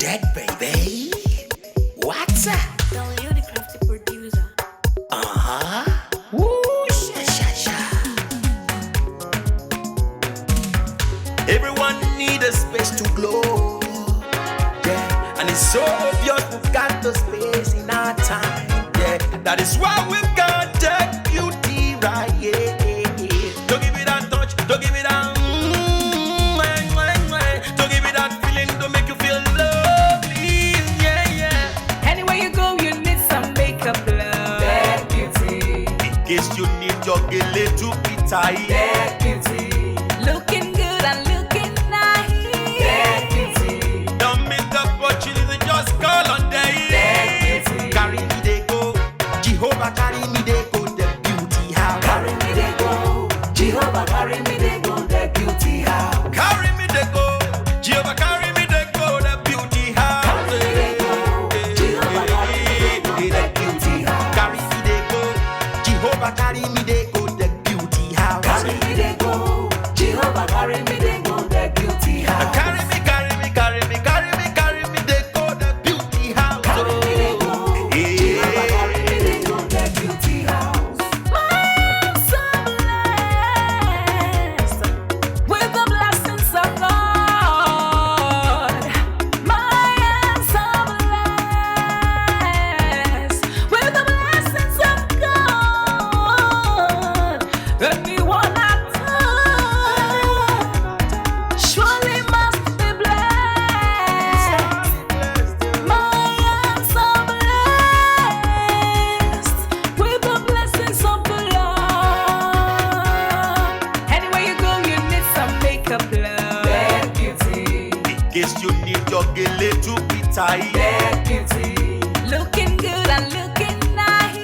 dead, baby. What's up? Don't you the crafty producer? Woo, sha, sha, sha. Everyone need a space to glow. Yeah, and it's so obvious we've got the space in our time. Yeah, that is why we've got that beauty right. Yeah, yeah, yeah. Don't give it that touch, don't give it that. Don't give it that feeling, don't make you feel lovely. Yeah, yeah. Anywhere you go, you need some makeup, love. That beauty. In case you need your gele to be tight. That beauty. Looking good and looking nice. That beauty. Don't miss the opportunity, just call on day. That beauty. Carry me they go, Jehovah carry me they go, the beauty house. Carry me they go, Jehovah carry me they go, the beauty house. Carry me they go, Jehovah carry me they go, the beauty house. Carry me they go, Jehovah carry me they go, the beauty house. Carry me they go, Jehovah carry me they go, the beauty house. Carry me they go, Jehovah carry me they go, the beauty house. Carry me, carry me, carry me, carry me, carry me they go, the beauty house. Carry me they go, Jehovah carry me they go, the beauty house. I'm so blessed with the blessings of God. I am so blessed with the blessings of God. Anyone I touch surely must be blessed. I am so blessed with the blessings of the Lord. Anywhere you go, you need some makeup, love. That beauty. In case you need your gele to be tight. That beauty. Looking good and looking nice.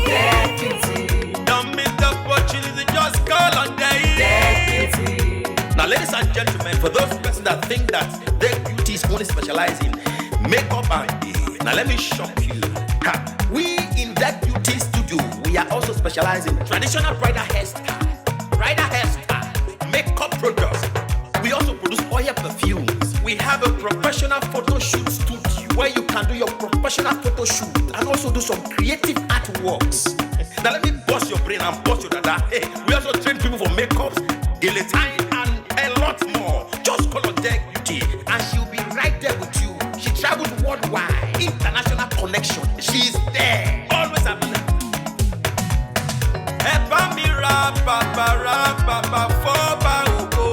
That beauty. Don't miss the opportunity, just call on day. That beauty. Now, ladies and gentlemen, for those persons that think that their beauty is only specialized in makeup and hair, now let me shock you. Ha, we in that beauty studio, we are also specialized in traditional bridal hairstyle, makeup products. We also produce oil perfumes. We have a professional photo shoot studio where you can do your professional photo shoot and also do some creative artworks. Now let me bust your brain and bust your dada. Hey, we also train people for makeups, guillotine, and a lot more. Just call on Deck Beauty and she'll be right there with you. She travels worldwide, international connection. She's there, always available. Eba mi ra papa foba oko,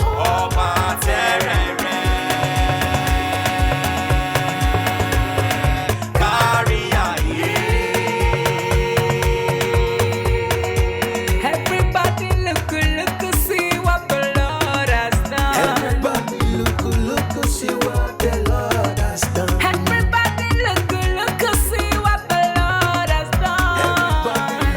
ọba terere. Kárí ayé. Everybody look, see what the Lord has done. Everybody look, see what the Lord has done. Everybody look, see what the Lord has done. Everybody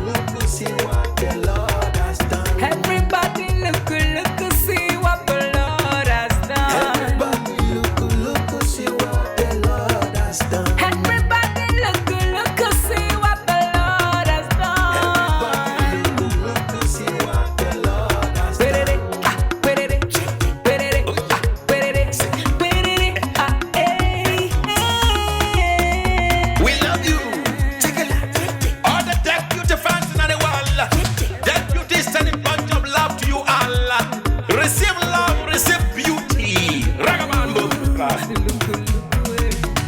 look, see what the Lord has done. Everybody look, see what the Lord has done. Everybody look, see what the Lord has done. Everybody look, see what the Lord has done. Look, see what the Lord has done. We love you. All the Deck Beauty fans in the world. Deck Beauty is sending bunch of love to you all. Receive love, receive beauty. Ragamuffin.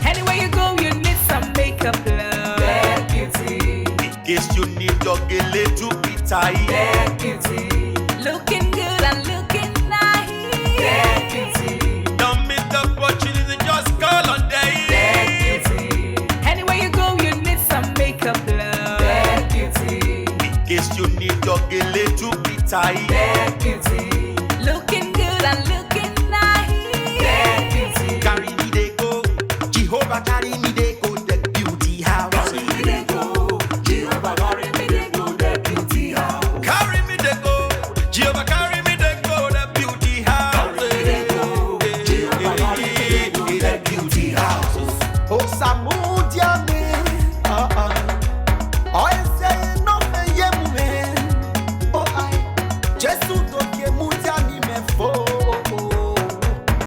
Anywhere you go, you need some makeup, love. That beauty. In case you need your gele to be tight. That beauty. Looking good and looking nice. That beauty. Don't miss the opportunity, just call on day. That beauty. Anywhere you go, you need some makeup, love. That beauty. In case you need your gele to be tight. That